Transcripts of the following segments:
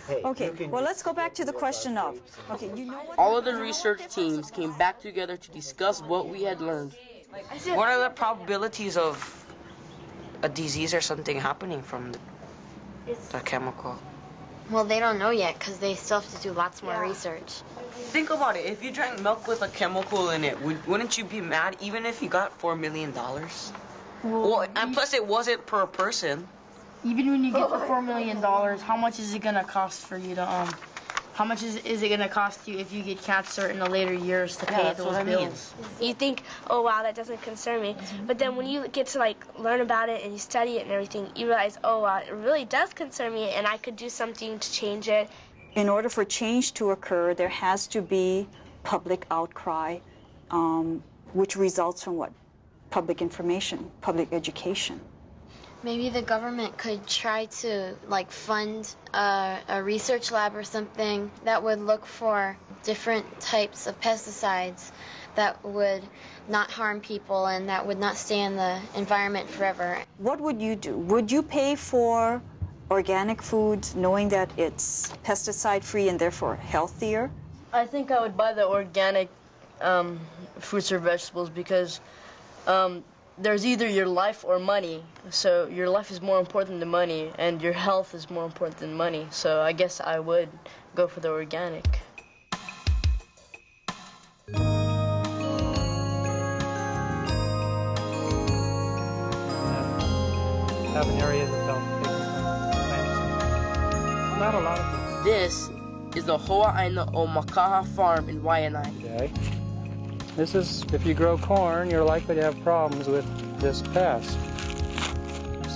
Okay, well, let's go back to the question of, okay, you know what... All of the research teams came back together to discuss what we had learned. What are the probabilities of a disease or something happening from the chemical? Well, they don't know yet because they still have to do lots more research. Think about it. If you drank milk with a chemical in it, wouldn't you be mad even if you got $4 million? Well, and plus it wasn't per person. Even when you get the $4 million, how much is it gonna cost for you to How much is it gonna cost you if you get cancer in the later years to pay those bills? You think, oh wow, that doesn't concern me, but then when you get to like learn about it and you study it and everything, you realize, oh wow, it really does concern me, and I could do something to change it. In order for change to occur, there has to be public outcry, which results from what? Public information, public education. Maybe the government could try to fund a research lab or something that would look for different types of pesticides that would not harm people and that would not stay in the environment forever. What would you do? Would you pay for organic foods knowing that it's pesticide-free and therefore healthier? I think I would buy the organic fruits or vegetables because there's either your life or money. So your life is more important than money, and your health is more important than money. So I guess I would go for the organic. Have an area that they'll take plants. Not a lot of them. This is the Hawaiʻi o Makaha farm in Waianae. Okay. This is, if you grow corn, you're likely to have problems with this pest.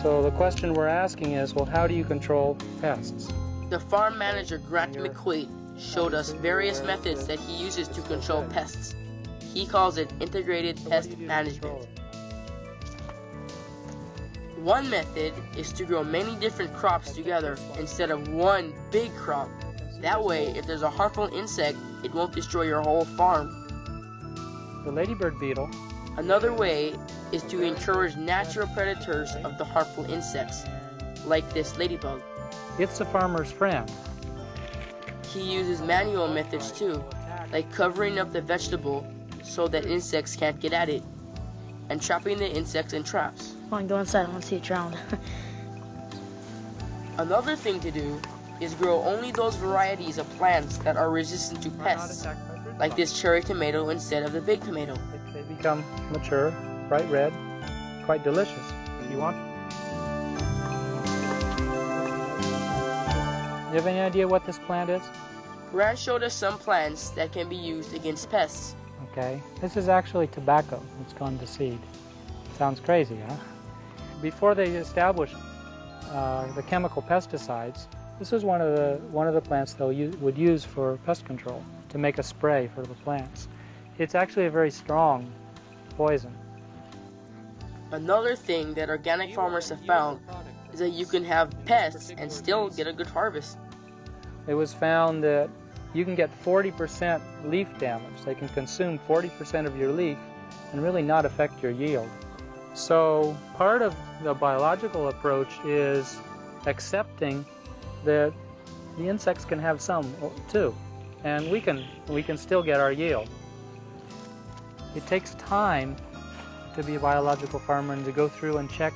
So the question we're asking is, well, how do you control pests? The farm manager, Grant McQuaid, showed us various methods that he uses to control pests. He calls it integrated pest management. One method is to grow many different crops together instead of one big crop. That way, if there's a harmful insect, it won't destroy your whole farm. The ladybird beetle. Another way is to encourage natural predators of the harmful insects, like this ladybug. It's the farmer's friend. He uses manual methods too, like covering up the vegetable so that insects can't get at it, and trapping the insects in traps. Come on, go inside, I want to see it drowned. Another thing to do is grow only those varieties of plants that are resistant to pests, like this cherry tomato instead of the big tomato. They become mature, bright red, quite delicious if you want. You have any idea what this plant is? Grant showed us some plants that can be used against pests. Okay, this is actually tobacco. It's gone to seed. Sounds crazy, huh? Before they established the chemical pesticides, this is one of the plants they would use for pest control, to make a spray for the plants. It's actually a very strong poison. Another thing that organic farmers have found is that you can have pests and still get a good harvest. It was found that you can get 40% leaf damage. They can consume 40% of your leaf and really not affect your yield. So part of the biological approach is accepting that the insects can have some too, and we can still get our yield. It takes time to be a biological farmer and to go through and check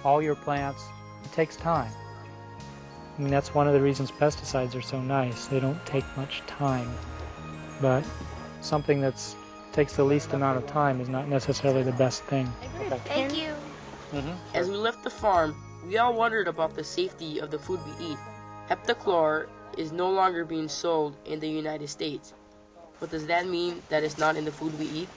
all your plants. It takes time. I mean, that's one of the reasons pesticides are so nice. They don't take much time, but something that takes the least amount of time is not necessarily the best thing. Okay. Thank you. As we left the farm, we all wondered about the safety of the food we eat. Heptachlor is no longer being sold in the United States. But does that mean that it's not in the food we eat?